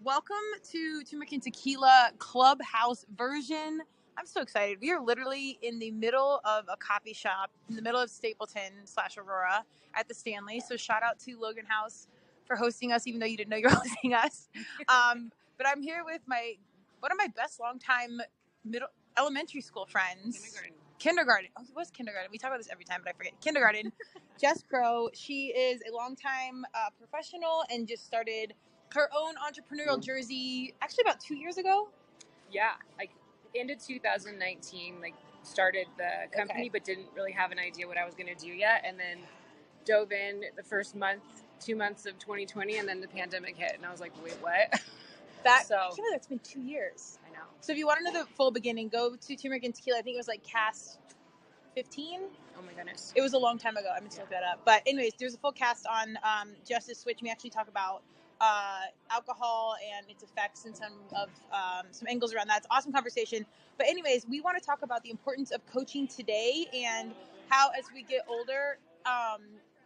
welcome to Tumeric and Tequila Clubhouse version. I'm so excited. We are literally in the middle of a coffee shop in the middle of Stapleton/Aurora at the Stanley. So shout out to Logan House for hosting us, even though you didn't know you were hosting us. But I'm here with one of my best longtime elementary school friends. Kindergarten. Oh, it was kindergarten. We talk about this every time, but I forget. Kindergarten. Jess Crow. She is a longtime professional and just started her own entrepreneurial jersey actually about 2 years ago. Yeah, like ended 2019, like started the company, but didn't really have an idea what I was going to do yet. And then dove in the first 2 months of 2020, and then the pandemic hit. And I was like, wait, what? I can't believe that's been 2 years. I know. So if you want to know the full beginning, go to Turmeric and Tequila. I think it was like cast 15. Oh my goodness. It was a long time ago. I meant to look that up. But anyways, there's a full cast on Justice Switch. We actually talk about alcohol and its effects and some angles around that. It's an awesome conversation. But anyways, we want to talk about the importance of coaching today and how as we get older,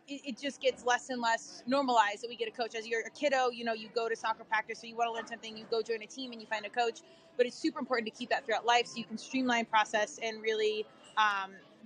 it just gets less and less normalized that we get a coach. As you're a kiddo, you go to soccer practice, or you want to learn something, you go join a team and you find a coach. But it's super important to keep that throughout life so you can streamline process and really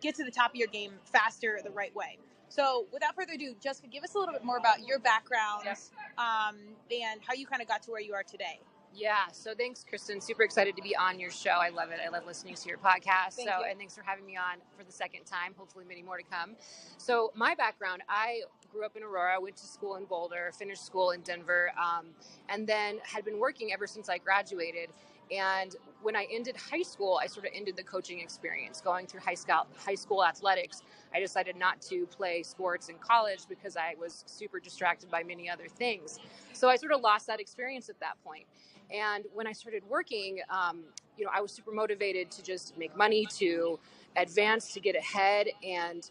get to the top of your game faster the right way. So without further ado, Jessica, give us a little bit more about your background and how you kind of got to where you are today. Yeah, so thanks, Kristen. Super excited to be on your show. I love it. I love listening to your podcast. Thank you. And thanks for having me on for the second time. Hopefully many more to come. So my background, I grew up in Aurora, went to school in Boulder, finished school in Denver, and then had been working ever since I graduated. And when I ended high school, I sort of ended the coaching experience. Going through high school athletics, I decided not to play sports in college because I was super distracted by many other things. So I sort of lost that experience at that point. And when I started working, I was super motivated to just make money, to advance, to get ahead. And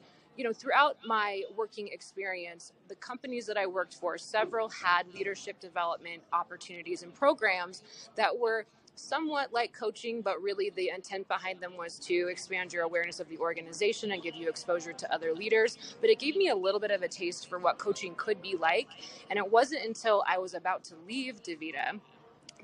throughout my working experience, the companies that I worked for, several had leadership development opportunities and programs that were somewhat like coaching, but really the intent behind them was to expand your awareness of the organization and give you exposure to other leaders. But it gave me a little bit of a taste for what coaching could be like. And it wasn't until I was about to leave DaVita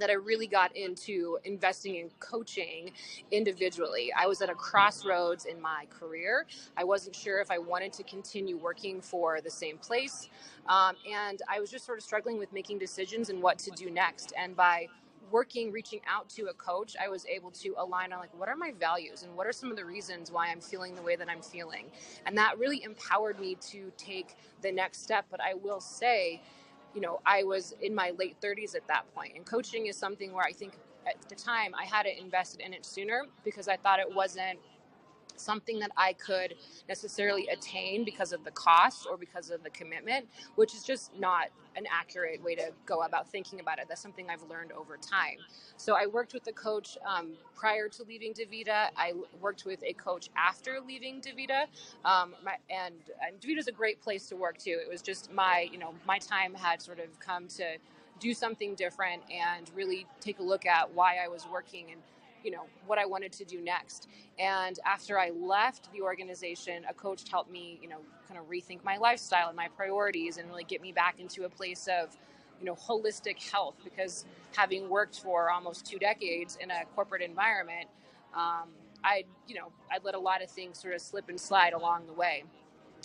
that I really got into investing in coaching individually. I was at a crossroads in my career. I wasn't sure if I wanted to continue working for the same place. And I was just sort of struggling with making decisions and what to do next. And by reaching out to a coach, I was able to align on what are my values and what are some of the reasons why I'm feeling the way that I'm feeling. And that really empowered me to take the next step. But I will say, I was in my late 30s at that point. And coaching is something where I think at the time I hadn't invested in it sooner because I thought it wasn't something that I could necessarily attain because of the cost or because of the commitment, which is just not an accurate way to go about thinking about it. That's something I've learned over time. So I worked with a coach prior to leaving DaVita. I worked with a coach after leaving DaVita. And DaVita is a great place to work too. It was just my time had sort of come to do something different and really take a look at why I was working and what I wanted to do next. And after I left the organization, a coach helped me, kind of rethink my lifestyle and my priorities and really get me back into a place of, holistic health, because having worked for almost 2 decades in a corporate environment, I'd let a lot of things sort of slip and slide along the way.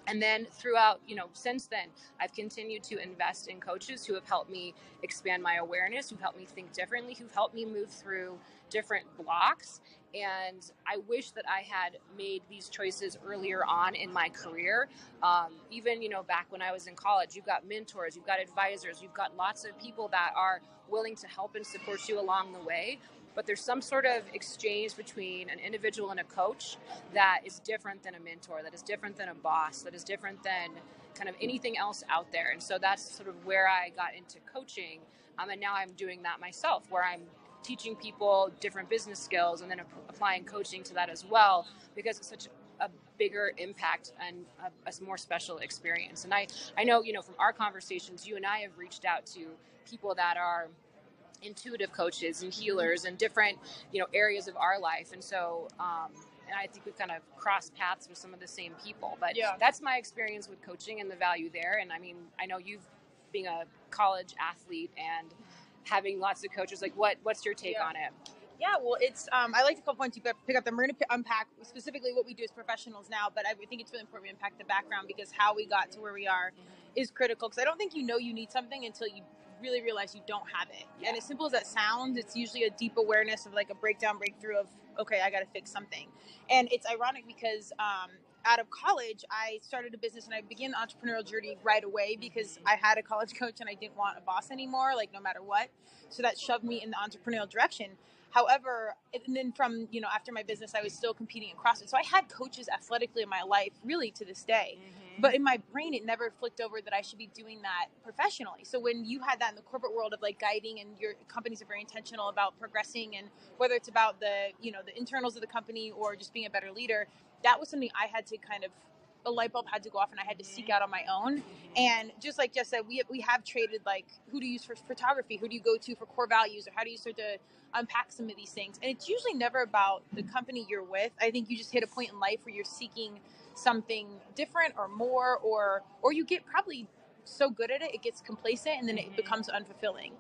And then throughout, since then, I've continued to invest in coaches who have helped me expand my awareness, who've helped me think differently, who've helped me move through different blocks. And I wish that I had made these choices earlier on in my career. Even, back when I was in college, you've got mentors, you've got advisors, you've got lots of people that are willing to help and support you along the way. But there's some sort of exchange between an individual and a coach that is different than a mentor, that is different than a boss, that is different than kind of anything else out there. And so that's sort of where I got into coaching. And now I'm doing that myself, where I'm teaching people different business skills and then applying coaching to that as well, because it's such a bigger impact and a more special experience. And I know, from our conversations, you and I have reached out to people that are intuitive coaches and healers and different, areas of our life. And so, and I think we've kind of crossed paths with some of the same people, but that's my experience with coaching and the value there. And I mean, I know you've being a college athlete and having lots of coaches. Like, what's your take on it? Yeah, well, it's I like a couple points you pick up. We're going to unpack specifically what we do as professionals now, but I think it's really important we unpack the background, because how we got to where we are is critical. Because I don't think you know you need something until you really realize you don't have it. Yeah. And as simple as that sounds, it's usually a deep awareness of like a breakthrough of, okay, I got to fix something. And it's ironic because out of college, I started a business and I began the entrepreneurial journey right away because I had a college coach and I didn't want a boss anymore, like no matter what. So that shoved me in the entrepreneurial direction. However, and then from, after my business, I was still competing in CrossFit. So I had coaches athletically in my life, really to this day. Mm-hmm. But in my brain, it never flicked over that I should be doing that professionally. So when you had that in the corporate world of like guiding, and your companies are very intentional about progressing, and whether it's about the internals of the company or just being a better leader, that was something I had to a light bulb had to go off, and I had to seek out on my own. And just like Jess said, we have traded, like, who do you use for photography? Who do you go to for core values? Or how do you start to unpack some of these things? And it's usually never about the company you're with. I think you just hit a point in life where you're seeking something different or more, or you get probably so good at it, it gets complacent, and then it becomes unfulfilling.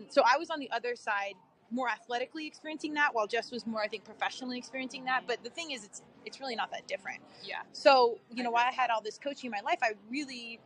So I was on the other side, more athletically experiencing that, while Jess was more, I think, professionally experiencing that. But the thing is, it's really not that different. Yeah. So, while I had all this coaching in my life, I really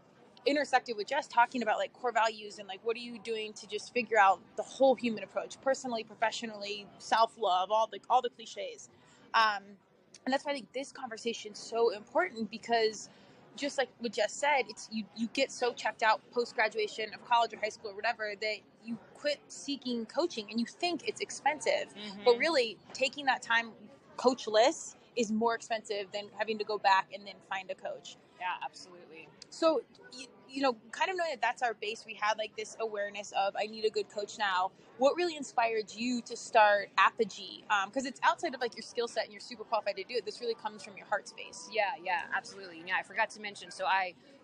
intersected with Jess talking about like core values and like, what are you doing to just figure out the whole human approach, personally, professionally, self-love, all the cliches. And that's why I think this conversation is so important, because just like what Jess said, it's you get so checked out post-graduation of college or high school or whatever that you quit seeking coaching, and you think it's expensive. Mm-hmm. But really, taking that time coachless is more expensive than having to go back and then find a coach. Yeah, absolutely. So, kind of knowing that that's our base, we had like this awareness of, I need a good coach now. What really inspired you to start Apogy? Because it's outside of like your skill set and you're super qualified to do it. This really comes from your heart space. Yeah, absolutely. Yeah, I forgot to mention. So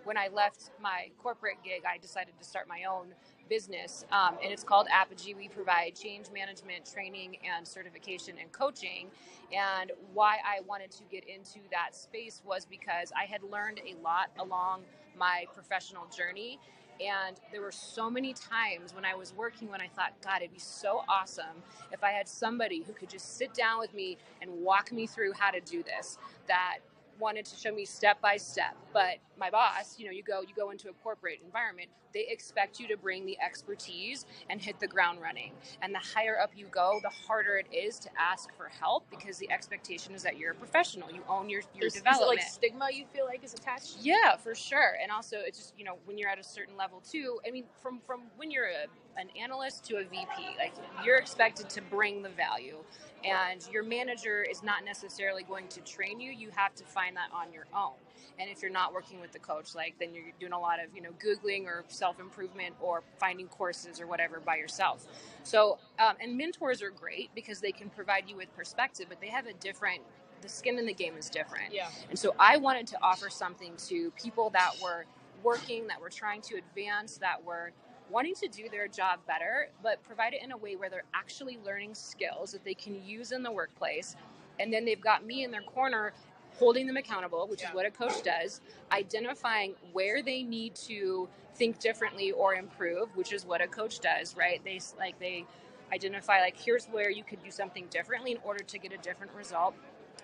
when I left my corporate gig, I decided to start my own business, and it's called Apogy. We provide change management training and certification and coaching. And why I wanted to get into that space was because I had learned a lot along my professional journey. And there were so many times when I was working when I thought, God, it'd be so awesome if I had somebody who could just sit down with me and walk me through how to do this, that wanted to show me step by step. But my boss, you go into a corporate environment, they expect you to bring the expertise and hit the ground running. And the higher up you go, the harder it is to ask for help, because the expectation is that you're a professional. You own your development. Is it like stigma you feel like is attached? Yeah, for sure. And also it's just, when you're at a certain level too, I mean, from when you're an analyst to a VP, like, you're expected to bring the value. And your manager is not necessarily going to train you. You have to find that on your own. And if you're not working with the coach, then you're doing a lot of, Googling or self-improvement or finding courses or whatever by yourself. So, and mentors are great because they can provide you with perspective, but they have the skin in the game is different. Yeah. And so I wanted to offer something to people that were working, that were trying to advance, that were wanting to do their job better, but provide it in a way where they're actually learning skills that they can use in the workplace. And then they've got me in their corner holding them accountable, which is what a coach does, identifying where they need to think differently or improve, which is what a coach does, right? They identify, here's where you could do something differently in order to get a different result.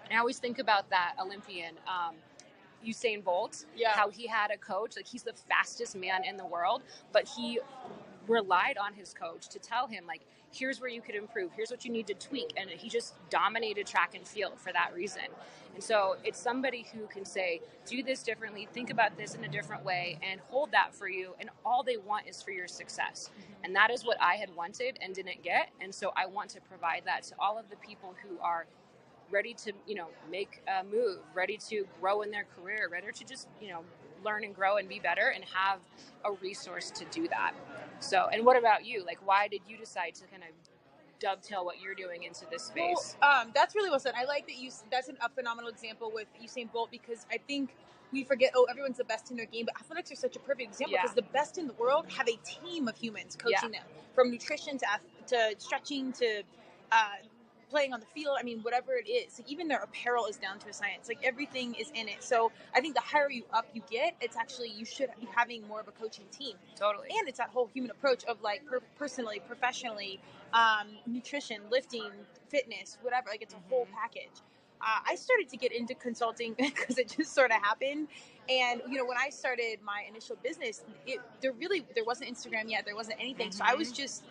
And I always think about that Olympian, Usain Bolt, how he had a coach, he's the fastest man in the world, but he relied on his coach to tell him, here's where you could improve, here's what you need to tweak. And he just dominated track and field for that reason. And so it's somebody who can say, do this differently, think about this in a different way, and hold that for you. And all they want is for your success. Mm-hmm. And that is what I had wanted and didn't get. And so I want to provide that to all of the people who are ready to, make a move, ready to grow in their career, ready to just, learn and grow and be better, and have a resource to do that. So, and what about you? Why did you decide to kind of dovetail what you're doing into this space? Well, that's really well said. I like that that's a phenomenal example with Usain Bolt, because I think we forget, everyone's the best in their game, but athletics are such a perfect example, because the best in the world have a team of humans coaching them, from nutrition to stretching to playing on the field. I mean, whatever it is, like, even their apparel is down to a science. Like, everything is in it. So I think the higher you up you get, it's actually, you should be having more of a coaching team. Totally. And it's that whole human approach of like personally, professionally, nutrition, lifting, fitness, whatever. Like, it's a whole package. I started to get into consulting because it just sort of happened. And, you know, when I started my initial business, there wasn't Instagram yet. There wasn't anything. So I was just,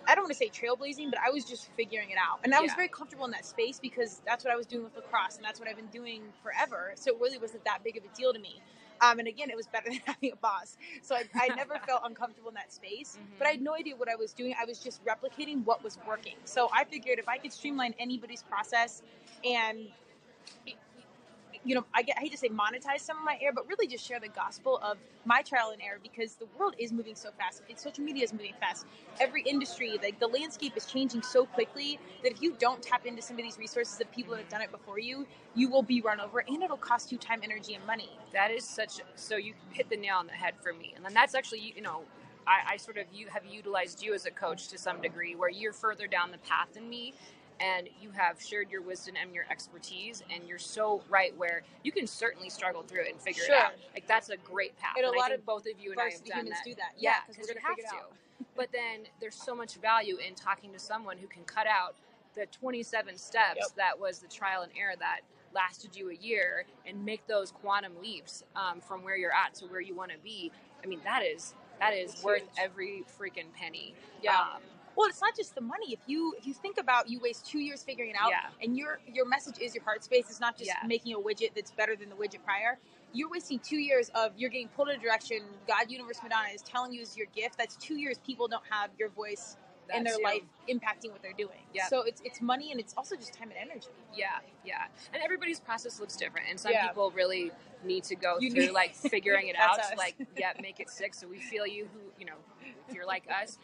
I don't want to say trailblazing, but I was just figuring it out. And I was very comfortable in that space because that's what I was doing with lacrosse, and that's what I've been doing forever. So it really wasn't that big of a deal to me. And again, it was better than having a boss. So I never felt uncomfortable in that space, but I had no idea what I was doing. I was just replicating what was working. So I figured if I could streamline anybody's process and, you know, I hate to say monetize some of my air, but really just share the gospel of my trial and error, because the world is moving so fast. Social media is moving fast. Every industry, like, the landscape is changing so quickly that if you don't tap into some of these resources of people that have done it before you, you will be run over, and it'll cost you time, energy, and money. That is so you hit the nail on the head for me. And then that's actually, you know, I sort of have utilized you as a coach to some degree, where you're further down the path than me. And you have shared your wisdom and your expertise, and you're so right where you can certainly struggle through it and figure it out. Like, that's a great path. And a lot of both of you and I have done that. Do that. Yeah, because we're going to have to. But then there's so much value in talking to someone who can cut out the 27 steps that was the trial and error that lasted you a year, and make those quantum leaps from where you're at to where you want to be. I mean, that is worth every freaking penny. Yeah. Well, it's not just the money. If you think about, you waste 2 years figuring it out, and your message is your heart space. It's not just making a widget that's better than the widget prior. You're wasting 2 years of, you're getting pulled in a direction God, universe, Madonna is telling you is your gift. That's 2 years people don't have your voice in their life impacting what they're doing. So it's money, and it's also just time and energy. Yeah. And everybody's process looks different. And some people really need to go through like figuring it out to like make it stick. So we feel you, who, you know, if you're like us.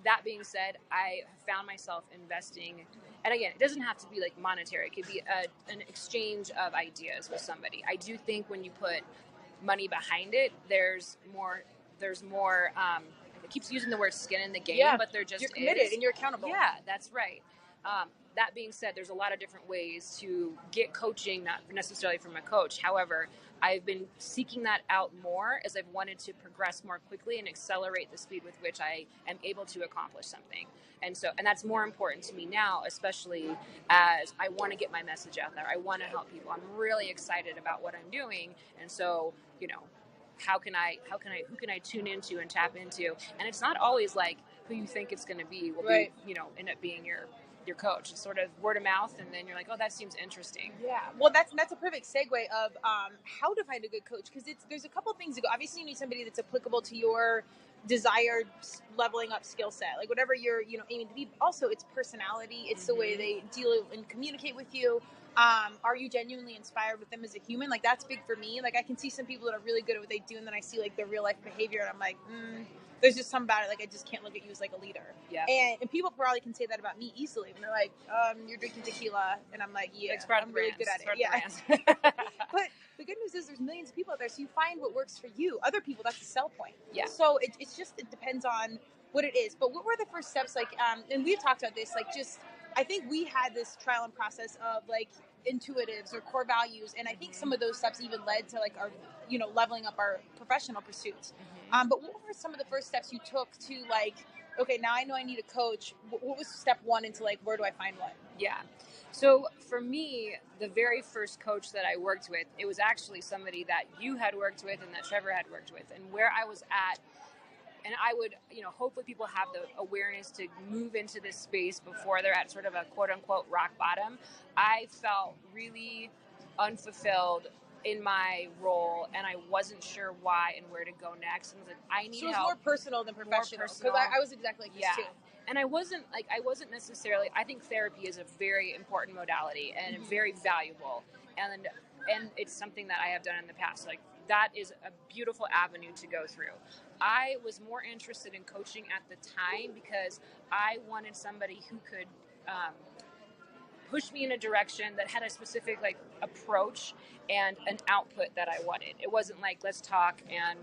That being said, I found myself investing, and again, it doesn't have to be like monetary. It could be an exchange of ideas with somebody. I do think when you put money behind it, there's more. It keeps using the word skin in the game, but you're committed and you're accountable. Yeah, that's right. That being said, there's a lot of different ways to get coaching, not necessarily from a coach. However, I've been seeking that out more as I've wanted to progress more quickly and accelerate the speed with which I am able to accomplish something. And that's more important to me now, especially as I want to get my message out there. I want to help people. I'm really excited about what I'm doing. And so, you know, who can I tune into and tap into? And it's not always like who you think it's going to be will be, you know, end up being your coach. It's sort of word of mouth, and then you're like, oh, that seems interesting. Yeah. Well, that's a perfect segue of how to find a good coach, because there's a couple of things to go. Obviously, you need somebody that's applicable to your desired leveling up skill set, like whatever you're, you know, aiming to be. Also, it's personality. It's the way they deal and communicate with you. Are you genuinely inspired with them as a human? Like, that's big for me. Like, I can see some people that are really good at what they do, and then I see like their real life behavior, and I'm like, there's just something about it. Like, I just can't look at you as like a leader. Yeah. And people probably can say that about me easily. And they're like, you're drinking tequila. And I'm like, yeah, I'm really good at it. Yeah. But the good news is there's millions of people out there. So you find what works for you. Other people, that's the sell point. Yeah. So it depends on what it is. But what were the first steps? Like, and we've talked about this, like, just, I think we had this trial and process of like intuitives or core values. And I think some of those steps even led to like our, you know, leveling up our professional pursuits. But what were some of the first steps you took to like, okay, now I know I need a coach. What was step one into like, where do I find one? Yeah. So for me, the very first coach that I worked with, it was actually somebody that you had worked with and that Trevor had worked with, and where I was at. And I would, you know, hopefully people have the awareness to move into this space before they're at sort of a quote unquote rock bottom. I felt really unfulfilled in my role, and I wasn't sure why and where to go next. And I was like, I need help. So it's more personal than professional. Because I was exactly like this too. And I wasn't necessarily, I think therapy is a very important modality and very valuable. And it's something that I have done in the past. Like, that is a beautiful avenue to go through. I was more interested in coaching at the time because I wanted somebody who could push me in a direction that had a specific like approach and an output that I wanted. It wasn't like, let's talk and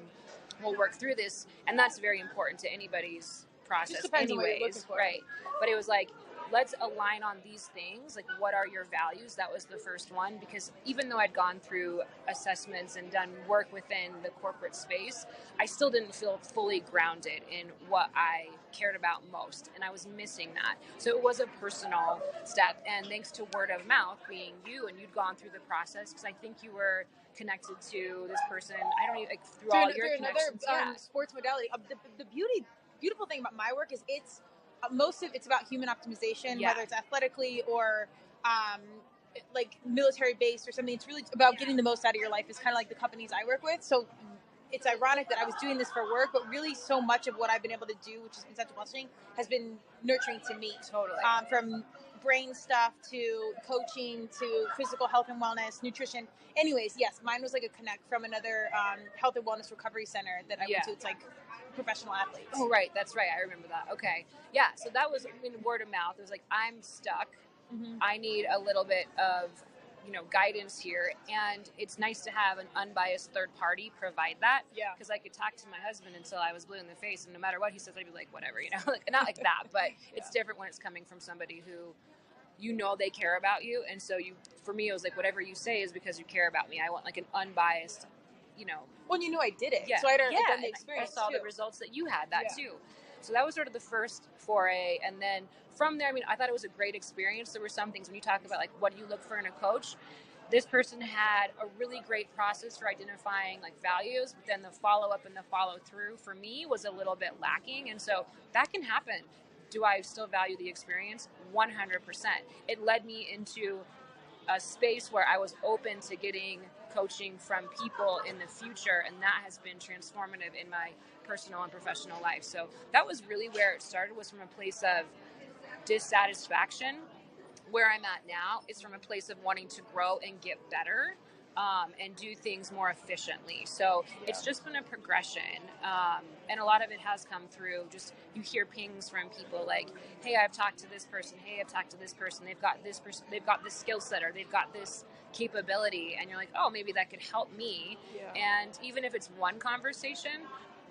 we'll work through this. And that's very important to anybody's process anyways, right? But it was like, let's align on these things. Like, what are your values? That was the first one, because even though I'd gone through assessments and done work within the corporate space, I still didn't feel fully grounded in what I cared about most, and I was missing that. So it was a personal step, and thanks to word of mouth, being you, and you'd gone through the process, because I think you were connected to this person. I don't even, like, through all your connections. Another sports modality. The beautiful thing about my work is it's about human optimization, whether it's athletically or like military based or something. It's really about getting the most out of your life. Is kind of like the companies I work with. So it's ironic that I was doing this for work, but really so much of what I've been able to do, which is consensual publishing, has been nurturing to me. Totally. From brain stuff to coaching to physical health and wellness, nutrition. Anyways, yes, mine was like a connect from another health and wellness recovery center that I went to. It's like professional athletes. Oh, right. That's right. I remember that. Okay. Yeah. So that was word of mouth. It was like, I'm stuck. Mm-hmm. I need a little bit of, guidance here. And it's nice to have an unbiased third party provide that. Yeah. Because I could talk to my husband until I was blue in the face, and no matter what he says, I'd be like, whatever, like, not like that, but it's different when it's coming from somebody who, they care about you. And so for me, it was like, whatever you say is because you care about me. I want like an unbiased, Well, I did it. Yeah. So I'd done the experience. I saw the results that you had too. So that was sort of the first foray. And then from there, I thought it was a great experience. There were some things when you talk about like, what do you look for in a coach? This person had a really great process for identifying like values, but then the follow-up and the follow-through for me was a little bit lacking. And so that can happen. Do I still value the experience? 100%. It led me into a space where I was open to getting coaching from people in the future, and that has been transformative in my personal and professional life. So that was really where it started, was from a place of dissatisfaction. Where I'm at now is from a place of wanting to grow and get better, and do things more efficiently. So it's just been a progression, and a lot of it has come through just, you hear pings from people like, hey, I've talked to this person, hey, I've talked to this person, they've got this person, they've got this skill set, or they've got this capability, and you're like, oh, maybe that could help me. And even if it's one conversation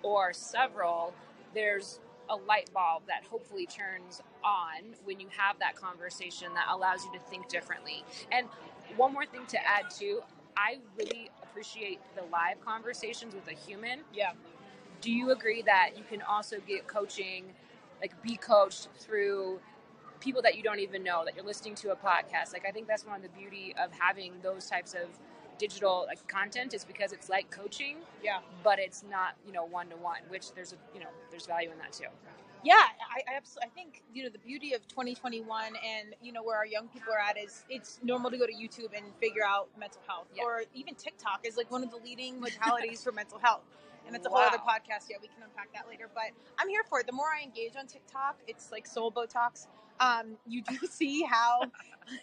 or several, there's a light bulb that hopefully turns on when you have that conversation that allows you to think differently. And one more thing to add too, I really appreciate the live conversations with a human. Yeah. Do you agree that you can also get coaching, like be coached through people that you don't even know, that you're listening to a podcast? Like, I think that's one of the beauty of having those types of digital like content, is because it's like coaching, but it's not, one-to-one, which there's value in that too. Yeah, I absolutely. I think, the beauty of 2021 and, where our young people are at is it's normal to go to YouTube and figure out mental health, or even TikTok is like one of the leading modalities for mental health. And it's a whole other podcast. Yeah, we can unpack that later. But I'm here for it. The more I engage on TikTok, it's like soul Botox. You do see how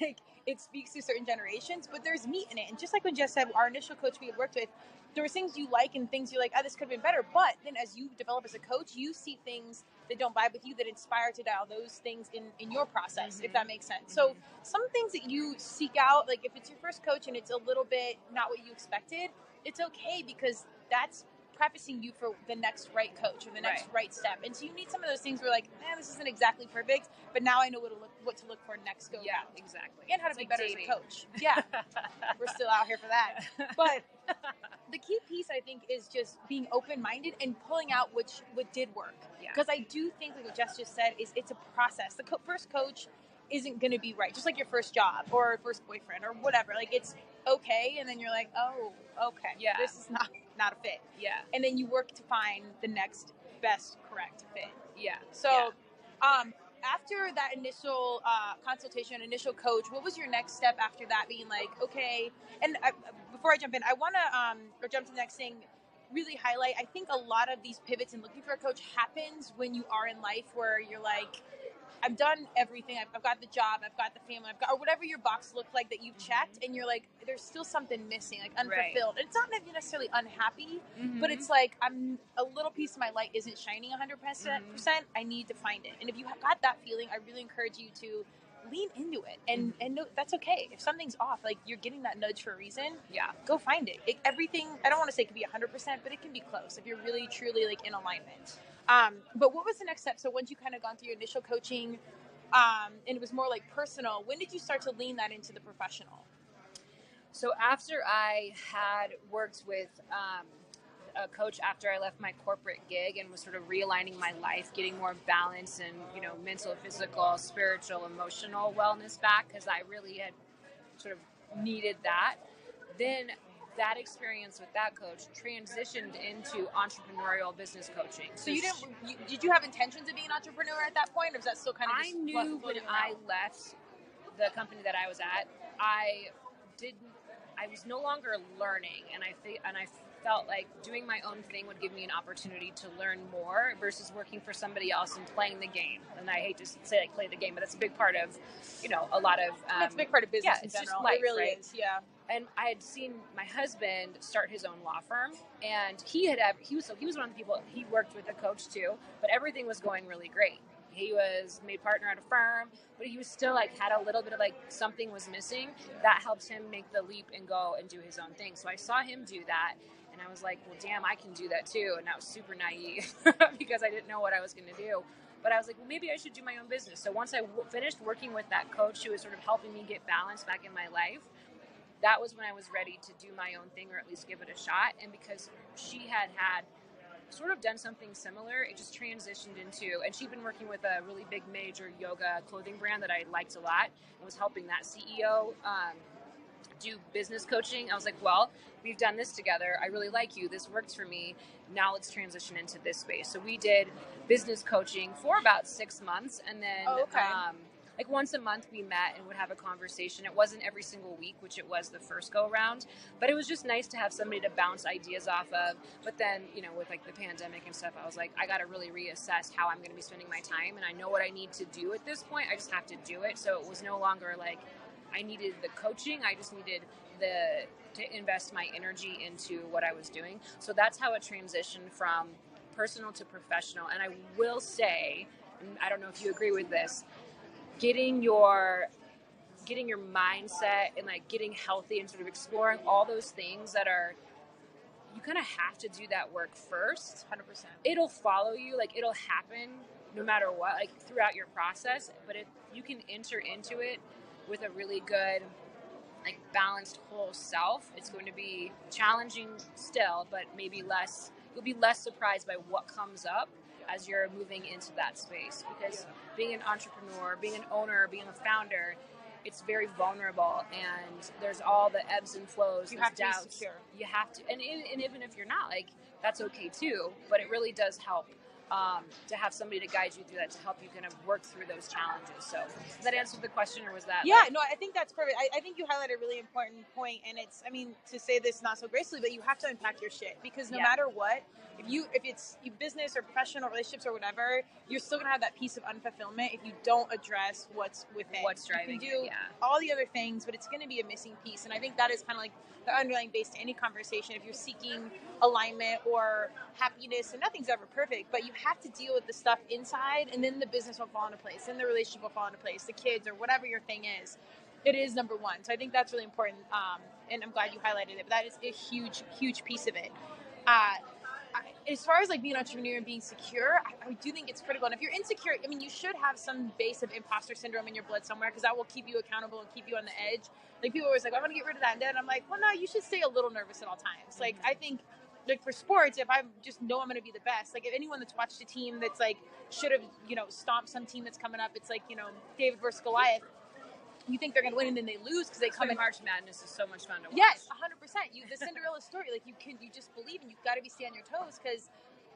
like it speaks to certain generations, but there's meat in it. And just like when Jess said, our initial coach we had worked with, there were things you like and things you're like, oh, this could have been better. But then as you develop as a coach, you see things that don't vibe with you that inspire to dial those things in your process, if that makes sense. So some things that you seek out, like if it's your first coach and it's a little bit not what you expected, it's okay, because that's prefacing you for the next right coach or the next right step. And so you need some of those things where like, this isn't exactly perfect, but now I know what to look for next go. Yeah, exactly. And how to be better as a coach. Yeah. We're still out here for that. But the key piece, I think, is just being open-minded and pulling out what did work. Because I do think, like what Jess just said, is it's a process. The first coach isn't going to be right. Just like your first job or first boyfriend or whatever. Like, it's okay. And then you're like, oh, okay. Yeah. This is not a fit. Yeah. And then you work to find the next best correct fit. Yeah. So, after that initial consultation, initial coach, what was your next step after that? Being like, okay, and before I jump in, I want to, or jump to the next thing, really highlight, I think a lot of these pivots and looking for a coach happens when you are in life where you're like, I've done everything. I've got the job. I've got the family. I've got, or whatever your box looked like that you've checked, and you're like, there's still something missing, like unfulfilled. And it's not necessarily unhappy, but it's like I'm a little piece of my light isn't shining 100%. I need to find it. And if you have got that feeling, I really encourage you to lean into it and know that's okay. If something's off, like you're getting that nudge for a reason, go find it. Everything, I don't want to say it can be 100%, but it can be close if you're really truly like in alignment. But what was the next step? So once you kind of gone through your initial coaching, and it was more like personal. When did you start to lean that into the professional? So after I had worked with a coach after I left my corporate gig and was sort of realigning my life, getting more balance and, mental, physical, spiritual, emotional wellness back, because I really had sort of needed that. Then that experience with that coach transitioned into entrepreneurial business coaching. So did you have intentions of being an entrepreneur at that point, or was that still kind of just I knew when I left the company that I was at, I was no longer learning, and I felt like doing my own thing would give me an opportunity to learn more versus working for somebody else and playing the game. And I hate to say like play the game, but that's a big part of, a lot of that's a big part of business in it's general. Just life, it really right? is, yeah. And I had seen my husband start his own law firm, and he was one of the people. He worked with a coach too, but everything was going really great. He was made partner at a firm, but he was still had a little bit of something was missing. That helped him make the leap and go and do his own thing. So I saw him do that, and I was like, well, damn, I can do that too. And I was super naive because I didn't know what I was going to do. But I was like, well, maybe I should do my own business. So once I finished working with that coach who was sort of helping me get balance back in my life, that was when I was ready to do my own thing, or at least give it a shot. And because she had sort of done something similar, it just transitioned into, and she'd been working with a really big major yoga clothing brand that I liked a lot, and was helping that CEO do business coaching. I was like, well, we've done this together. I really like you. This works for me. Now let's transition into this space. So we did business coaching for about 6 months, and then once a month we met and would have a conversation. It wasn't every single week, which it was the first go around, but it was just nice to have somebody to bounce ideas off of. But then, with the pandemic and stuff, I was like, I got to really reassess how I'm going to be spending my time. And I know what I need to do at this point. I just have to do it. So it was no longer I needed the coaching. I just needed to invest my energy into what I was doing. So that's how it transitioned from personal to professional. And I will say, and I don't know if you agree with this, getting your mindset and getting healthy and sort of exploring all those things that are, you kind of have to do that work first. 100%. It'll follow you, it'll happen no matter what, throughout your process. But if you can enter into it with a really good, balanced whole self, it's going to be challenging still, but maybe you'll be less surprised by what comes up as you're moving into that space. Because being an entrepreneur, being an owner, being a founder, it's very vulnerable, and there's all the ebbs and flows. You have to doubts. be secure. You have to, and even if you're not, that's okay too. But it really does help to have somebody to guide you through that, to help you kind of work through those challenges. So does that answer the question, or was that? Yeah, no, I think that's perfect. I think you highlight a really important point, and it's, to say this not so gracefully, but you have to unpack your shit, because no matter what, if it's business or professional relationships or whatever, you're still gonna have that piece of unfulfillment if you don't address what's within. What's driving you can do all the other things, but it's gonna be a missing piece. And I think that is kind of the underlying base to any conversation. If you're seeking alignment or happiness, and nothing's ever perfect, but you have to deal with the stuff inside, and then the business will fall into place, and the relationship will fall into place, the kids or whatever your thing is. It is number one. So I think that's really important, and I'm glad you highlighted it, but that is a huge, huge piece of it. As far as being an entrepreneur and being secure, I do think it's critical. And if you're insecure, you should have some base of imposter syndrome in your blood somewhere, because that will keep you accountable and keep you on the edge. People are always I want to get rid of that. And then I'm like, well, no, you should stay a little nervous at all times. Mm-hmm. I think, for sports, if I just know I'm going to be the best, if anyone that's watched a team that's should have, stomped some team that's coming up, it's David versus Goliath. You think they're going to win, and then they lose because they come in. March Madness is so much fun to watch. Yes, 100%. The Cinderella story, you just believe, and you've got to be stay on your toes, because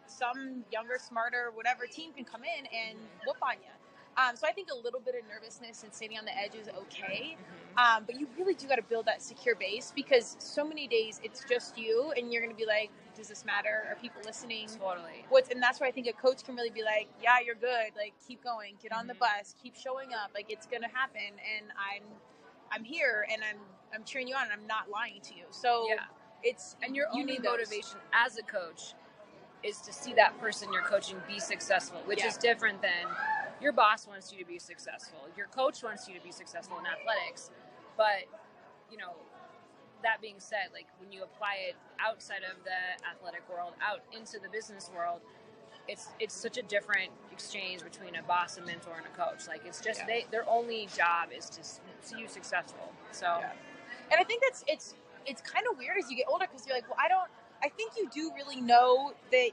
some younger, smarter, whatever team can come in and whoop on you. So I think a little bit of nervousness and sitting on the edge is okay. But you really do got to build that secure base, because so many days it's just you, and you're going to be like, does this matter? Are people listening? Totally. And that's where I think a coach can really be like, yeah, you're good. Keep going, get on the bus, keep showing up. It's going to happen. And I'm here, and I'm cheering you on, and I'm not lying to you. So and your only motivation as a coach is to see that person you're coaching be successful, which is different than your boss wants you to be successful. Your coach wants you to be successful in athletics. But, that being said, when you apply it outside of the athletic world, out into the business world, it's such a different exchange between a boss, a mentor, and a coach. Like it's just their only job is to see you successful. So, and I think it's kind of weird as you get older because you're like, well, I think you do really know that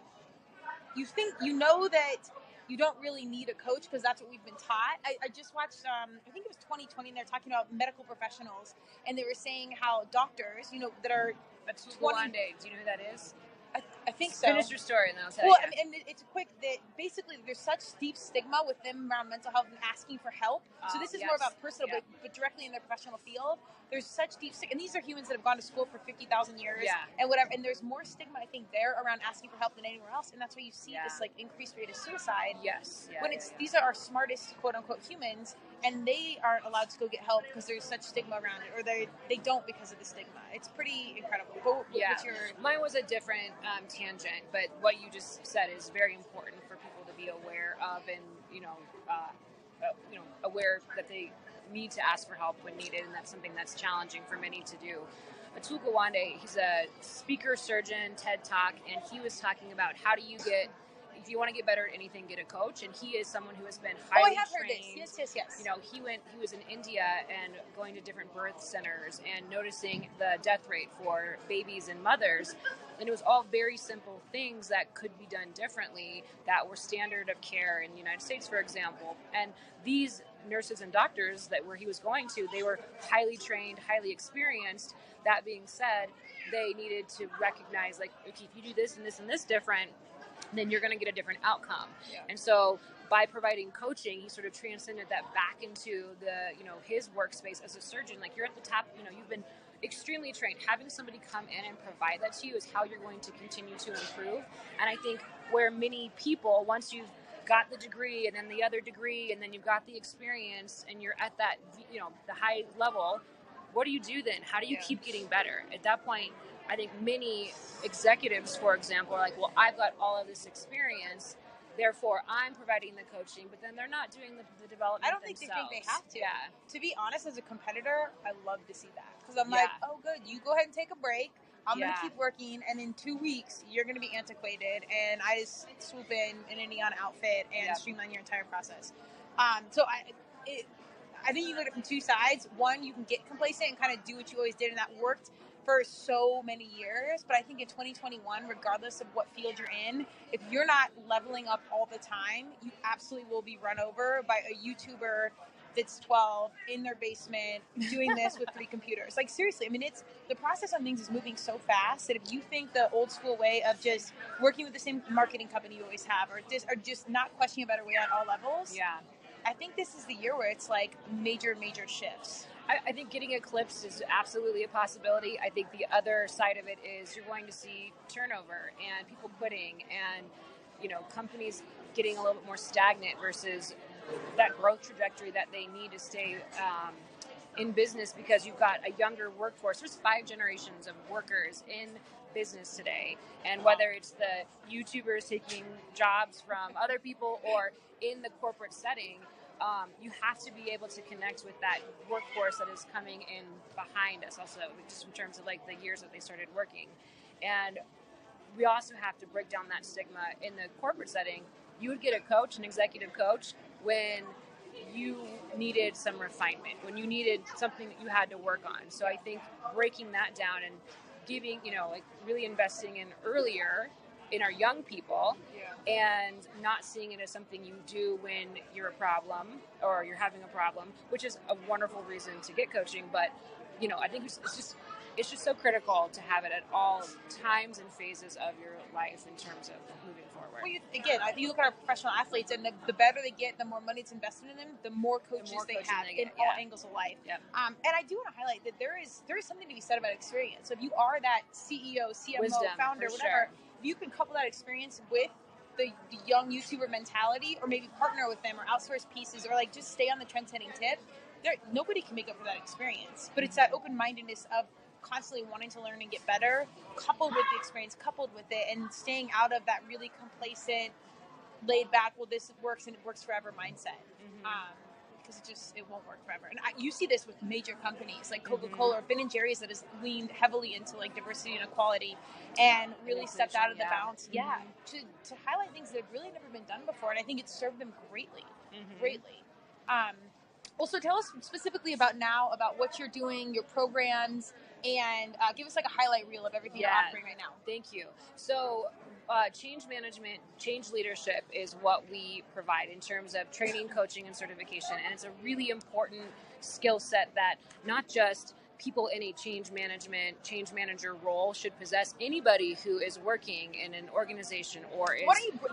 that you don't really need a coach because that's what we've been taught. I just watched, I think it was 2020, and they're talking about medical professionals, and they were saying how doctors, that are but 20. Do you know who that is? I think so. Finish your story, and then I'll tell you. Well, I mean, and it's quick that basically there's such deep stigma with them around mental health and asking for help. So this is more about personal, but directly in their professional field, there's such deep stigma. And these are humans that have gone to school for 50,000 years and whatever. And there's more stigma, I think, there around asking for help than anywhere else. And that's why you see this like increased rate of suicide. When these are our smartest, quote unquote, humans, and they aren't allowed to go get help because there's such stigma around it, or they don't because of the stigma. It's pretty incredible. What's your... Mine was a different tangent, but what you just said is very important for people to be aware of, and aware that they need to ask for help when needed, and that's something that's challenging for many to do. Atul Gawande, he's a speaker, surgeon, TED Talk, and he was talking about how do you get, if you want to get better at anything, get a coach. And he is someone who has been highly trained. Heard this. Yes. He was in India and going to different birth centers and noticing the death rate for babies and mothers. And it was all very simple things that could be done differently that were standard of care in the United States, for example. And these nurses and doctors where he was going to, they were highly trained, highly experienced. That being said, they needed to recognize, like, okay, if you do this and this and this different, then you're going to get a different outcome. And so by providing coaching, he sort of transcended that back into his workspace as a surgeon. Like, you're at the top, you've been extremely trained. Having somebody come in and provide that to you is how you're going to continue to improve. And I think where many people, once you've got the degree and then the other degree and then you've got the experience and you're at that, the high level, what do you do then? How do you keep getting better? At that point, I think many executives, for example, are like, well, I've got all of this experience, therefore I'm providing the coaching, but then they're not doing the development I don't think themselves. They think they have to. Yeah. To be honest, as a competitor, I love to see that. Because I'm like, oh, good, you go ahead and take a break. I'm going to keep working, and in 2 weeks, you're going to be antiquated, and I just swoop in a neon outfit and streamline your entire process. So I think you look at it from two sides. One, you can get complacent and kind of do what you always did, and that worked for so many years. But I think in 2021, regardless of what field you're in, if you're not leveling up all the time, you absolutely will be run over by a YouTuber that's 12 in their basement doing this with 3 computers. Like, seriously, I mean, the process on things is moving so fast that if you think the old school way of just working with the same marketing company you always have, or just not questioning a better way on all levels, I think this is the year where it's like major shifts. I think getting eclipsed is absolutely a possibility. I think the other side of it is you're going to see turnover and people quitting and, companies getting a little bit more stagnant versus that growth trajectory that they need to stay in business, because you've got a younger workforce. There's 5 generations of workers in business today, and whether it's the YouTubers taking jobs from other people or in the corporate setting, you have to be able to connect with that workforce that is coming in behind us also, just in terms of like the years that they started working. And we also have to break down that stigma in the corporate setting. You would get a coach, an executive coach, when you needed some refinement, when you needed something that you had to work on. So I think breaking that down and giving, really investing in earlier in our young people, and not seeing it as something you do when you're a problem or you're having a problem, which is a wonderful reason to get coaching. But, I think it's just so critical to have it at all times and phases of your life in terms of moving forward. Well, you look at our professional athletes, and the better they get, the more money it's invested in them, the more coaches they have in all angles of life. Yep. And I do want to highlight that there is something to be said about experience. So if you are that CEO, CMO, founder, whatever, if you can couple that experience with the young YouTuber mentality, or maybe partner with them or outsource pieces, or like just stay on the trend-setting tip, nobody can make up for that experience. But it's that open-mindedness of constantly wanting to learn and get better, coupled with the experience, coupled with it, and staying out of that really complacent, laid back, well, this works and it works forever mindset. because it won't work forever. And you see this with major companies like Coca-Cola or Ben & Jerry's that has leaned heavily into like diversity and equality and really stepped out of the bounds. Yeah, to highlight things that have really never been done before, and I think it served them greatly. Also, tell us specifically about what you're doing, your programs, and give us like a highlight reel of everything you're offering right now. Thank you. So change management, change leadership is what we provide in terms of training, coaching, and certification. And it's a really important skill set that not just people in a change manager role should possess. Anybody who is working in an organization or is...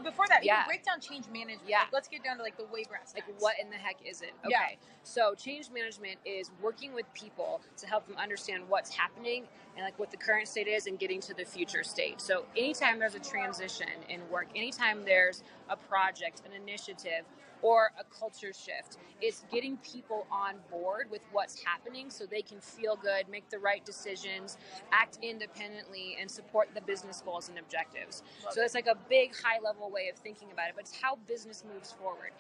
Before that, you break down change management. Yeah. Like, let's get down to like the way brass tacks. Like, what in the heck is it? Okay. Yeah. So change management is working with people to help them understand what's happening and like what the current state is and getting to the future state. So anytime there's a transition in work, anytime there's a project, an initiative, or a culture shift, it's getting people on board with what's happening so they can feel good, make the right decisions, act independently, and support the business goals and objectives. So it's like a big high-level way of thinking about it, but it's how business moves forward.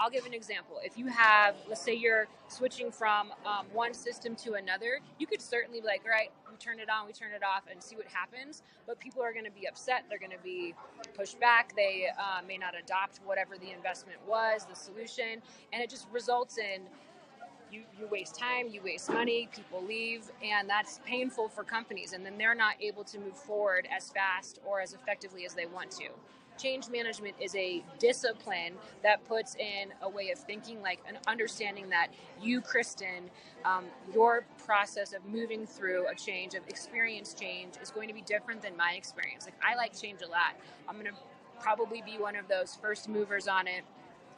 I'll give an example. If you have, let's say you're switching from one system to another, you could certainly be like, all right, we turn it on, we turn it off, and see what happens. But people are going to be upset. They're going to be pushed back. They may not adopt whatever the investment was, the solution, and it just results in you waste time, you waste money, people leave, and that's painful for companies. And then they're not able to move forward as fast or as effectively as they want to. Change management is a discipline that puts in a way of thinking, like an understanding that you, Kristen, your process of moving through a change, of experience change, is going to be different than my experience. Like, I like change a lot. I'm going to probably be one of those first movers on it.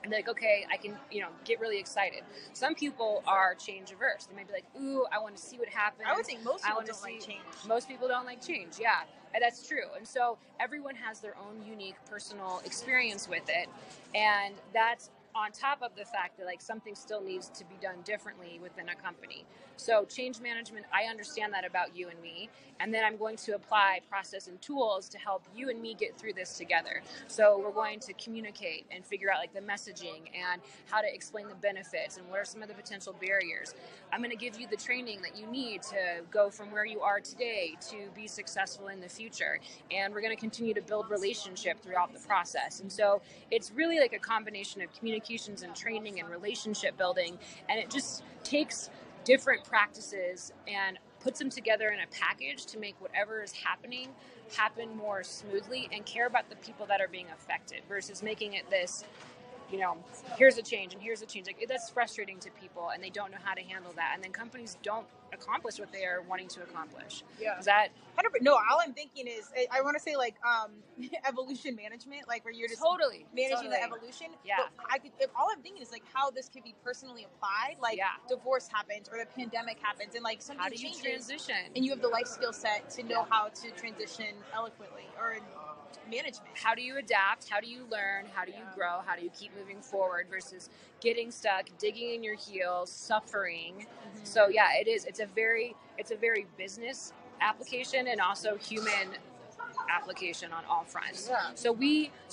And be like, okay, I can, get really excited. Some people are change averse. They might be like, ooh, I want to see what happens. I would think most people don't like change. Most people don't like change, yeah. And that's true. And so everyone has their own unique personal experience with it. And that's on top of the fact that like something still needs to be done differently within a company. So change management, I understand that about you and me, and then I'm going to apply process and tools to help you and me get through this together. So we're going to communicate and figure out like the messaging and how to explain the benefits and what are some of the potential barriers. I'm going to give you the training that you need to go from where you are today to be successful in the future. And we're going to continue to build relationship throughout the process. And so it's really like a combination of communications and training and relationship building. And it just takes different practices and puts them together in a package to make whatever is happening happen more smoothly and care about the people that are being affected versus making it this, here's a change and here's a change. Like, that's frustrating to people and they don't know how to handle that. And then companies don't accomplish what they are wanting to accomplish. Yeah. Is that 100%? No, all I'm thinking is, I want to say like evolution management, like where you're just managing the evolution. Yeah. But all I'm thinking is like how this could be personally applied. Like divorce happens or the pandemic happens and like something changes. How do you transition? And you have the life skill set to know how to transition eloquently or management. How do you adapt? How do you learn? How do you grow? How do you keep moving forward versus getting stuck, digging in your heels, suffering? Mm-hmm. So yeah, it is. It's a very business application and also human application on all fronts. Yeah. So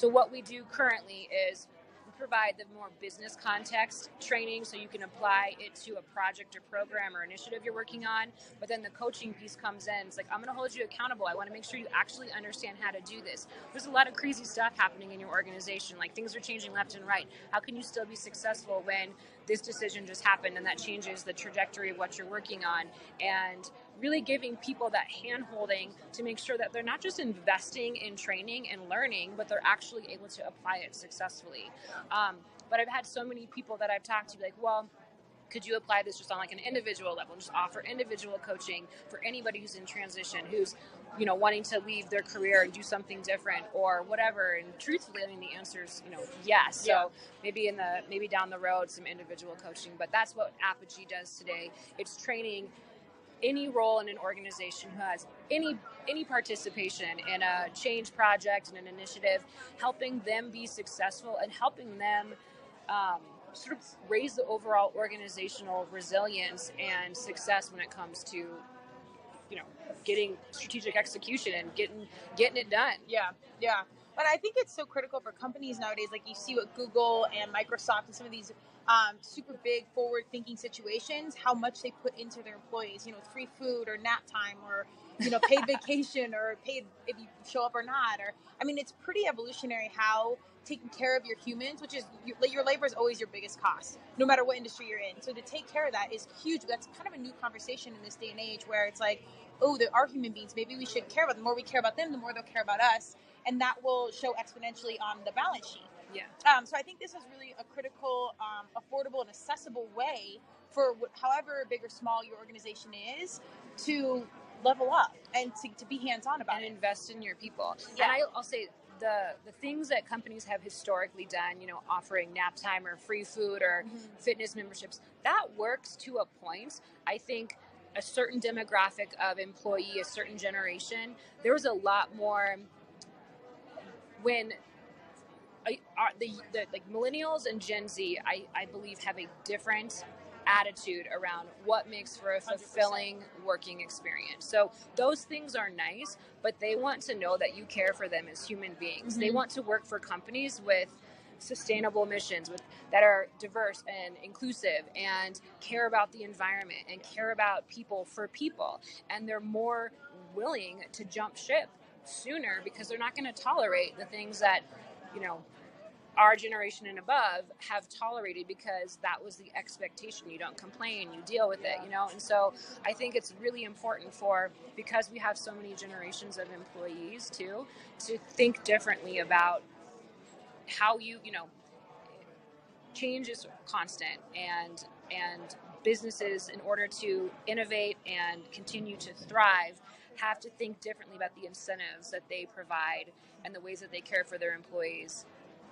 what we do currently is we provide the more business context training so you can apply it to a project or program or initiative you're working on. But then the coaching piece comes in. It's like, I'm going to hold you accountable. I want to make sure you actually understand how to do this. There's a lot of crazy stuff happening in your organization. Like, things are changing left and right. How can you still be successful when this decision just happened and that changes the trajectory of what you're working on? And really giving people that hand-holding to make sure that they're not just investing in training and learning, but they're actually able to apply it successfully. But I've had so many people that I've talked to be like, well, could you apply this just on like an individual level, just offer individual coaching for anybody who's in transition, who's, wanting to leave their career and do something different or whatever? And truthfully, the answer is, yes. Yeah. So maybe down the road, some individual coaching, but that's what Apogy does today. It's training any role in an organization who has any participation in a change project and an initiative, helping them be successful and helping them sort of raise the overall organizational resilience and success when it comes to, getting strategic execution and getting it done. Yeah. But I think it's so critical for companies nowadays. Like you see what Google and Microsoft and some of these super big forward-thinking situations, how much they put into their employees. Free food or nap time or paid vacation or paid if you show up or not. Or it's pretty evolutionary how taking care of your humans, which is your labor is always your biggest cost, no matter what industry you're in. So to take care of that is huge. That's kind of a new conversation in this day and age where it's like, oh, there are human beings. Maybe we should care about them. The more we care about them, the more they'll care about us. And that will show exponentially on the balance sheet. Yeah. So I think this is really a critical, affordable, and accessible way for however big or small your organization is to level up and to be hands-on about and it. Invest in your people. Yeah. And I'll say the things that companies have historically done, offering nap time or free food or fitness memberships, that works to a point. I think a certain demographic of employee, a certain generation, there was a lot more when the like millennials and Gen Z, I believe, have a different attitude around what makes for a fulfilling 100%. working experience. So those things are nice, but they want to know that you care for them as human beings. They want to work for companies with sustainable missions that are diverse and inclusive and care about the environment and care about people for people. And they're more willing to jump ship sooner because they're not going to tolerate the things that our generation and above have tolerated because that was the expectation. You don't complain, you deal with it, And so I think it's really important because we have so many generations of employees too, to think differently about how change is constant and businesses, in order to innovate and continue to thrive, have to think differently about the incentives that they provide and the ways that they care for their employees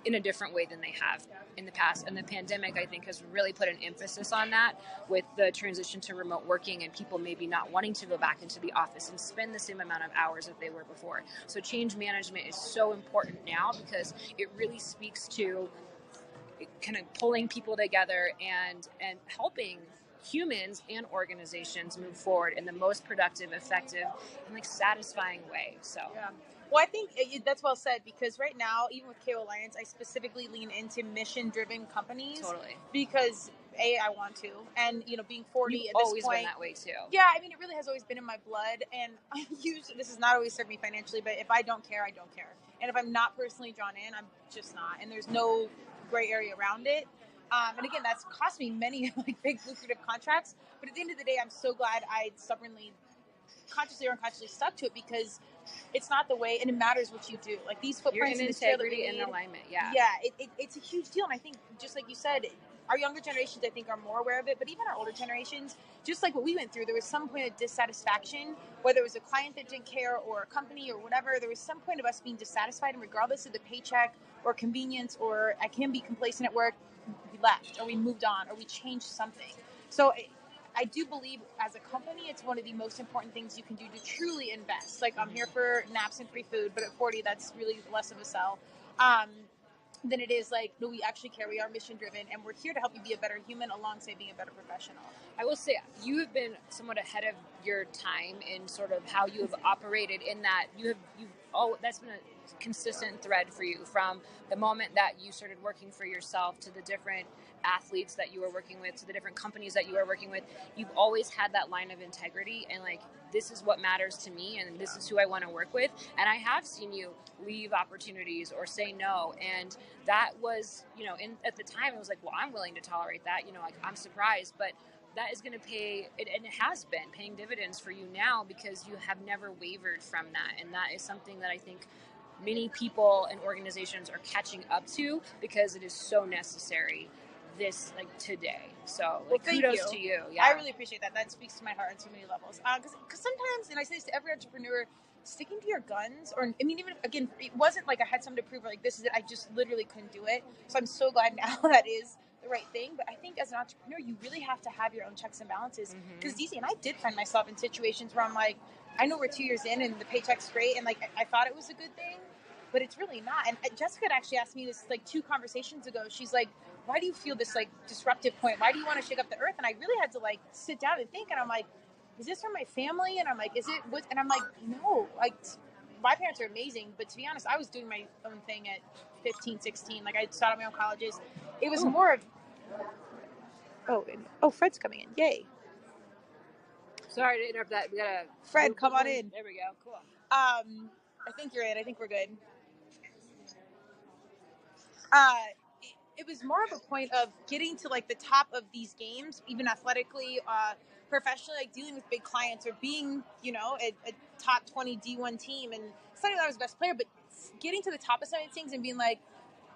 in a different way than they have in the past. And the pandemic, I think, has really put an emphasis on that with the transition to remote working and people maybe not wanting to go back into the office and spend the same amount of hours that they were before. So change management is so important now because it really speaks to kind of pulling people together and helping humans and organizations move forward in the most productive, effective, and satisfying way. So yeah. Well, I think that's well said, because right now, even with KO Alliance, I specifically lean into mission-driven companies. Totally. Because I want to, and being 40 You've at this always point, been that way too. Yeah, it really has always been in my blood, and I usually, this has not always served me financially, but if I don't care, I don't care, and if I'm not personally drawn in, I'm just not, and there's no gray area around it. And again, that's cost me many big lucrative contracts, but at the end of the day, I'm so glad I stubbornly, consciously or unconsciously, stuck to it, because it's not the way, and it matters what you do. Like these footprints, you're in integrity and alignment. Yeah, it's a huge deal, and I think, just like you said, our younger generations, I think, are more aware of it, but even our older generations, just like what we went through, there was some point of dissatisfaction, whether it was a client that didn't care or a company or whatever. There was some point of us being dissatisfied, and regardless of the paycheck or convenience, or I can be complacent at work, we left, or we moved on, or we changed something. So I do believe, as a company, it's one of the most important things you can do to truly invest. Like, I'm here for naps and free food, but at 40, that's really less of a sell. Than it is no, we actually care. We are mission driven, and we're here to help you be a better human alongside being a better professional. I will say you have been somewhat ahead of your time in sort of how you have operated, in that that's been a consistent thread for you from the moment that you started working for yourself to the different athletes that you were working with, to the different companies that you were working with. You've always had that line of integrity and this is what matters to me, and this is who I want to work with. And I have seen you leave opportunities or say no, and that was, at the time it was well, I'm willing to tolerate that, I'm surprised, but that is going to pay, and it has been paying dividends for you now, because you have never wavered from that. And that is something that I think many people and organizations are catching up to, because it is so necessary today. So kudos to you. Yeah, I really appreciate that. That speaks to my heart on so many levels. Because sometimes, and I say this to every entrepreneur, sticking to your guns, or even again, it wasn't I had something to prove, or this is it. I just literally couldn't do it. So I'm so glad now that is the right thing. But I think as an entrepreneur, you really have to have your own checks and balances. Because DC, and I did find myself in situations where I'm I know we're 2 years in and the paycheck's great, and I thought it was a good thing, but it's really not. And Jessica had actually asked me this 2 conversations ago. She's why do you feel this disruptive point? Why do you want to shake up the earth? And I really had to sit down and think. And I'm is this for my family? And I'm is it what? And I'm no, my parents are amazing, but to be honest, I was doing my own thing at 15, 16. Like I started my own colleges. It was more of, Fred's coming in. Yay. Sorry to interrupt that. We got a Fred, come on in. There we go. Cool. I think you're in. I think we're good. It was more of a point of getting to like the top of these games, even athletically, professionally, like dealing with big clients or being, a top 20 D1 team. And it's not that I was the best player, but getting to the top of some of these things and being like,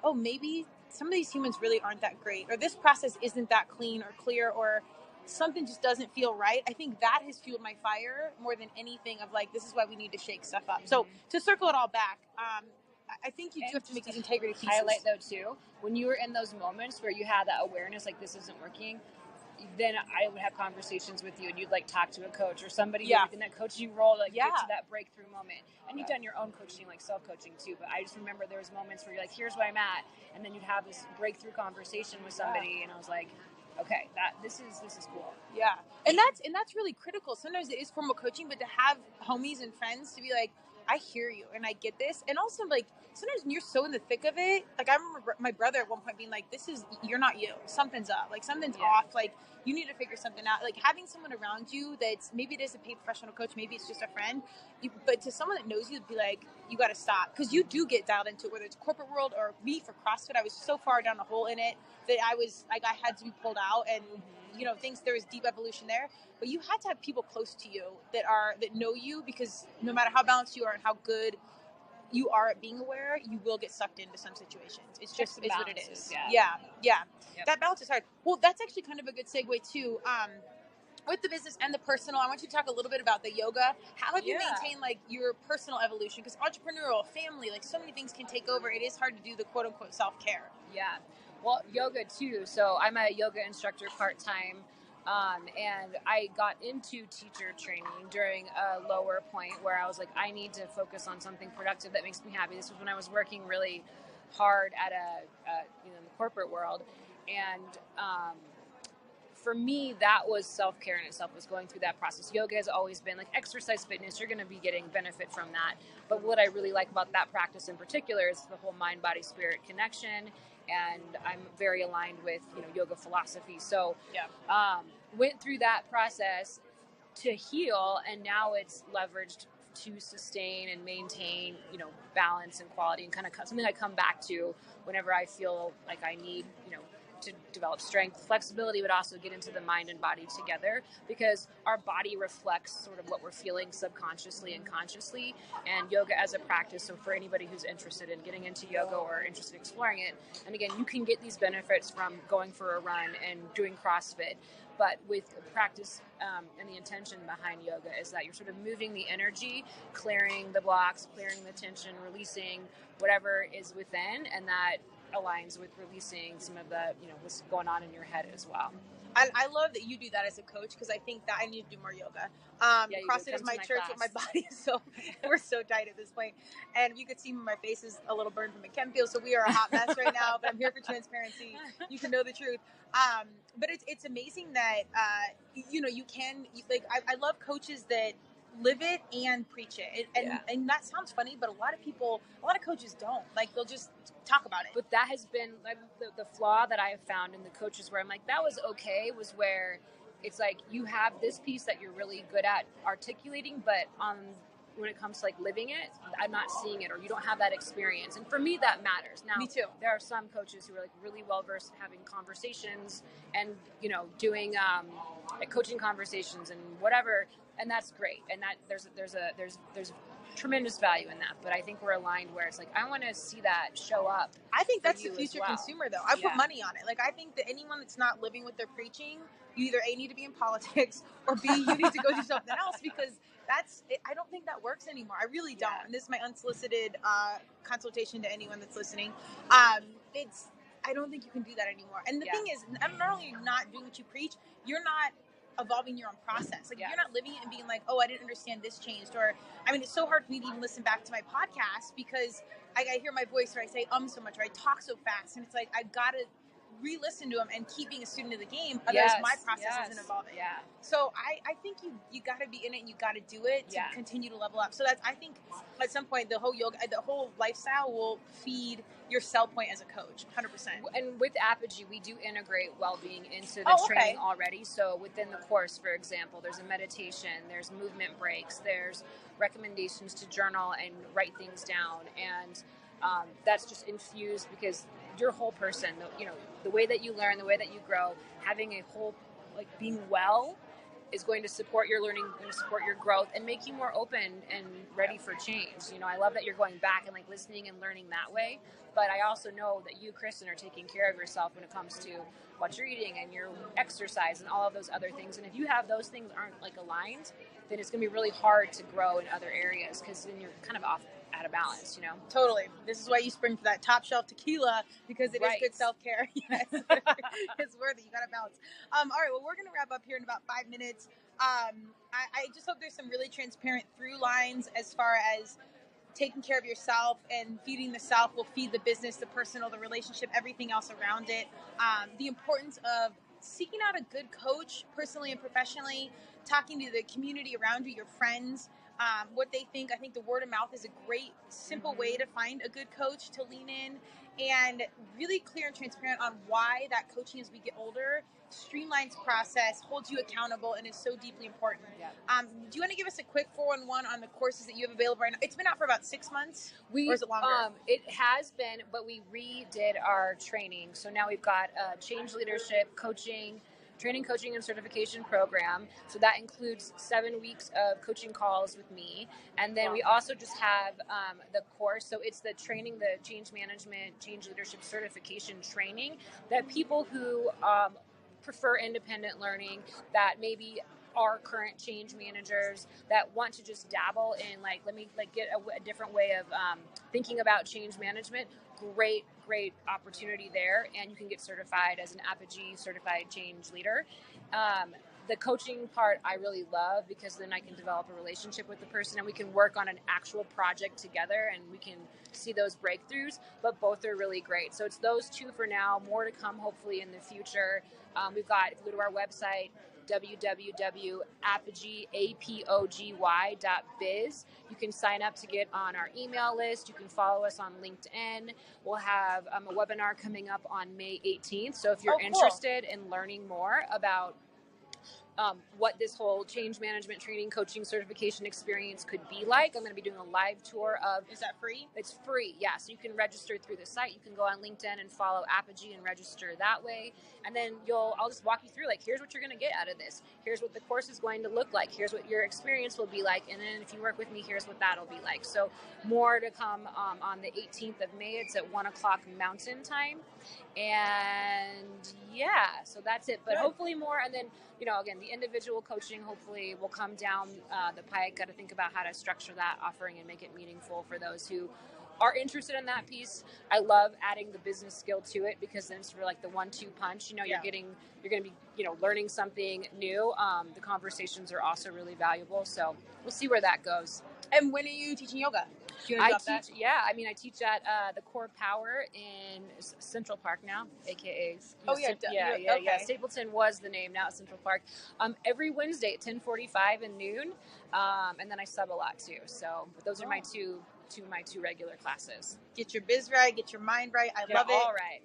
oh, maybe some of these humans really aren't that great, or this process isn't that clean or clear, or something just doesn't feel right. I think that has fueled my fire more than anything of like, this is why we need to shake stuff up. So to circle it all back, I think you do have to make these integrity pieces. Highlight though too, when you were in those moments where you had that awareness, like this isn't working, then I would have conversations with you and you'd like talk to a coach or somebody in that coaching role, like get to that breakthrough moment. And you've done your own coaching, like self-coaching too, but I just remember there was moments where you're like, here's where I'm at. And then you'd have this breakthrough conversation with somebody and I was like, okay, this is cool. Yeah. And that's really critical. Sometimes it is formal coaching, but to have homies and friends to be like, I hear you and I get this. And also like sometimes when you're so in the thick of it, like I remember my brother at one point being like, you're not you. Something's up. Like something's off. Like you need to figure something out. Like having someone around you that's maybe it is a paid professional coach, maybe it's just a friend, but to someone that knows you, be like, you got to stop. Because you do get dialed into it, whether it's corporate world or me for CrossFit. I was so far down the hole in it that I was like, I had to be pulled out and there was deep evolution there, but you had to have people close to you that know you, because no matter how balanced you are and how good you are at being aware, you will get sucked into some situations. It's just what it is. Yeah. Yep. That balance is hard. Well, that's actually kind of a good segue too. With the business and the personal, I want you to talk a little bit about the yoga. How have you maintained like your personal evolution? Because entrepreneurial, family, like so many things can take over. It is hard to do the quote unquote self-care. Yeah. Well, yoga too. So I'm a yoga instructor part-time. And I got into teacher training during a lower point where I was like, I need to focus on something productive that makes me happy. This was when I was working really hard at in the corporate world. And, for me, that was self-care in itself, was going through that process. Yoga has always been like exercise, fitness. You're going to be getting benefit from that. But what I really like about that practice in particular is the whole mind, body, spirit connection. And I'm very aligned with, yoga philosophy. So went through that process to heal, and now it's leveraged to sustain and maintain, balance and quality, and kind of something I come back to whenever I feel like I need, to develop strength, flexibility, but also get into the mind and body together, because our body reflects sort of what we're feeling subconsciously and consciously. And yoga as a practice, so for anybody who's interested in getting into yoga or interested in exploring it, and again, you can get these benefits from going for a run and doing CrossFit, but with practice and the intention behind yoga is that you're sort of moving the energy, clearing the blocks, clearing the tension, releasing whatever is within, and that aligns with releasing some of the, what's going on in your head as well. I love that you do that as a coach, because I think that I need to do more yoga. CrossFit is my church, but my body is we're so tight at this point. And you could see my face is a little burned from a chem peel, so we are a hot mess right now, but I'm here for transparency. You can know the truth. But it's amazing that, you can, I love coaches that live it and preach it. And that sounds funny, but a lot of coaches don't. Like, they'll just talk about it. But that has been like the flaw that I have found in the coaches where I'm like, that was okay, was where it's like you have this piece that you're really good at articulating, but when it comes to like living it, I'm not seeing it, or you don't have that experience. And for me, that matters. Now, me too. There are some coaches who are like really well versed in having conversations and doing like coaching conversations and whatever, and that's great. And that there's tremendous value in that. But I think we're aligned where it's like, I want to see that show up. I think that's the future consumer, though. I put money on it. Like, I think that anyone that's not living what they're preaching, you either A, need to be in politics, or B, you need to go do something else, because I don't think that works anymore. I really don't. And this is my unsolicited consultation to anyone that's listening. I don't think you can do that anymore. And the thing is, not only are you not doing what you preach, you're not evolving your own process. Like, you're not living it and being like, oh, I didn't understand this changed. Or, it's so hard for me to even listen back to my podcast, because I hear my voice, or I say so much, or I talk so fast, and it's like, I've got to re-listen to them and keep being a student of the game. Otherwise, my process isn't evolving. Yeah. So I think you got to be in it and you got to do it to continue to level up. So that's, I think at some point the whole yoga, the whole lifestyle will feed your sell point as a coach, 100%. And with Apogy, we do integrate well-being into the training already. So within the course, for example, there's a meditation, there's movement breaks, there's recommendations to journal and write things down, and that's just infused because your whole person, the way that you learn, the way that you grow, having a whole, like being well is going to support your learning, going to support your growth, and make you more open and ready for change. I love that you're going back and like listening and learning that way. But I also know that you, Kristen, are taking care of yourself when it comes to what you're eating and your exercise and all of those other things. And if you have those things aren't like aligned, then it's going to be really hard to grow in other areas because then you're kind of off out of balance, Totally. This is why you spring for that top shelf tequila, because it is good self-care. Yes. It's worth it. You got to balance. All right. Well, we're going to wrap up here in about 5 minutes. I just hope there's some really transparent through lines as far as taking care of yourself, and feeding the self will feed the business, the personal, the relationship, everything else around it. The importance of seeking out a good coach, personally and professionally, talking to the community around you, your friends, what they think. I think the word of mouth is a great, simple way to find a good coach to lean in, and really clear and transparent on why that coaching as we get older streamlines process, holds you accountable, and is so deeply important. Yeah. Do you want to give us a quick 411 on the courses that you have available right now? It's been out for about 6 months, or is it longer? It has been, but we redid our training. So now we've got a change leadership coaching, training, coaching, and certification program. So that includes 7 weeks of coaching calls with me. And then we also just have the course. So it's the training, the change management, change leadership certification training that people who prefer independent learning, that maybe are current change managers that want to just dabble in let me get a different way of thinking about change management. Great opportunity there, and you can get certified as an Apogy certified change leader. The coaching part I really love, because then I can develop a relationship with the person and we can work on an actual project together and we can see those breakthroughs, but both are really great. So it's those two for now, more to come hopefully in the future. We've got, if you go to our website, www.apogy.biz. You can sign up to get on our email list. You can follow us on LinkedIn. We'll have a webinar coming up on May 18th. So if you're interested in learning more about what this whole change management training, coaching, certification experience could be like, I'm going to be doing a live tour of... Is that free? It's free, yeah. So you can register through the site. You can go on LinkedIn and follow Apogy and register that way. And then I'll just walk you through, here's what you're going to get out of this. Here's what the course is going to look like. Here's what your experience will be like. And then if you work with me, here's what that'll be like. So more to come on the 18th of May. It's at 1 o'clock Mountain Time. And yeah, so that's it. But hopefully more. And then, again, the individual coaching hopefully will come down the pike. Got to think about how to structure that offering and make it meaningful for those who are interested in that piece. I love adding the business skill to it, because then it's sort of the 1-2 punch. You're going to be, learning something new. The conversations are also really valuable. So we'll see where that goes. And when are you teaching yoga? I teach at the Core Power in Central Park now, aka Stapleton was the name, now it's Central Park. Every Wednesday at 10:45 and noon, and then I sub a lot too. So those are my two regular classes. Get your biz right, get your mind right. I love it. All right.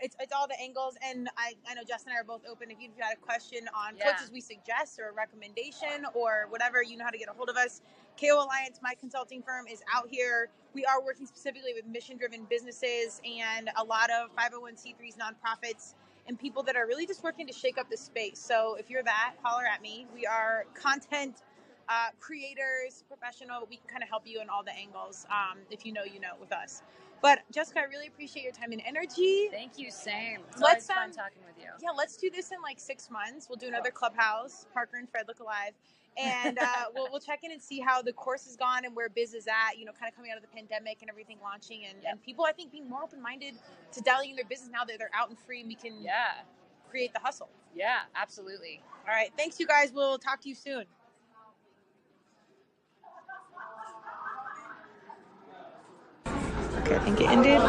It's all the angles, and I know Justin and I are both open. If you've got a question on coaches we suggest, or a recommendation, or whatever, you know how to get a hold of us. KO Alliance, my consulting firm, is out here. We are working specifically with mission-driven businesses and a lot of 501c3s, nonprofits, and people that are really just working to shake up the space. So if you're that, holler at me. We are content creators, professional, but we can kind of help you in all the angles. If you know with us. But Jessica, I really appreciate your time and energy. Thank you, same. It's always fun talking with you. Yeah, let's do this in 6 months. We'll do another Clubhouse, Parker and Fred Look Alive. And we'll check in and see how the course has gone and where biz is at, kind of coming out of the pandemic and everything launching, and people, I think, being more open-minded to dialing in their business now that they're out and free, and we can create the hustle. Yeah, absolutely. All right. Thanks, you guys. We'll talk to you soon. Okay, I think it ended.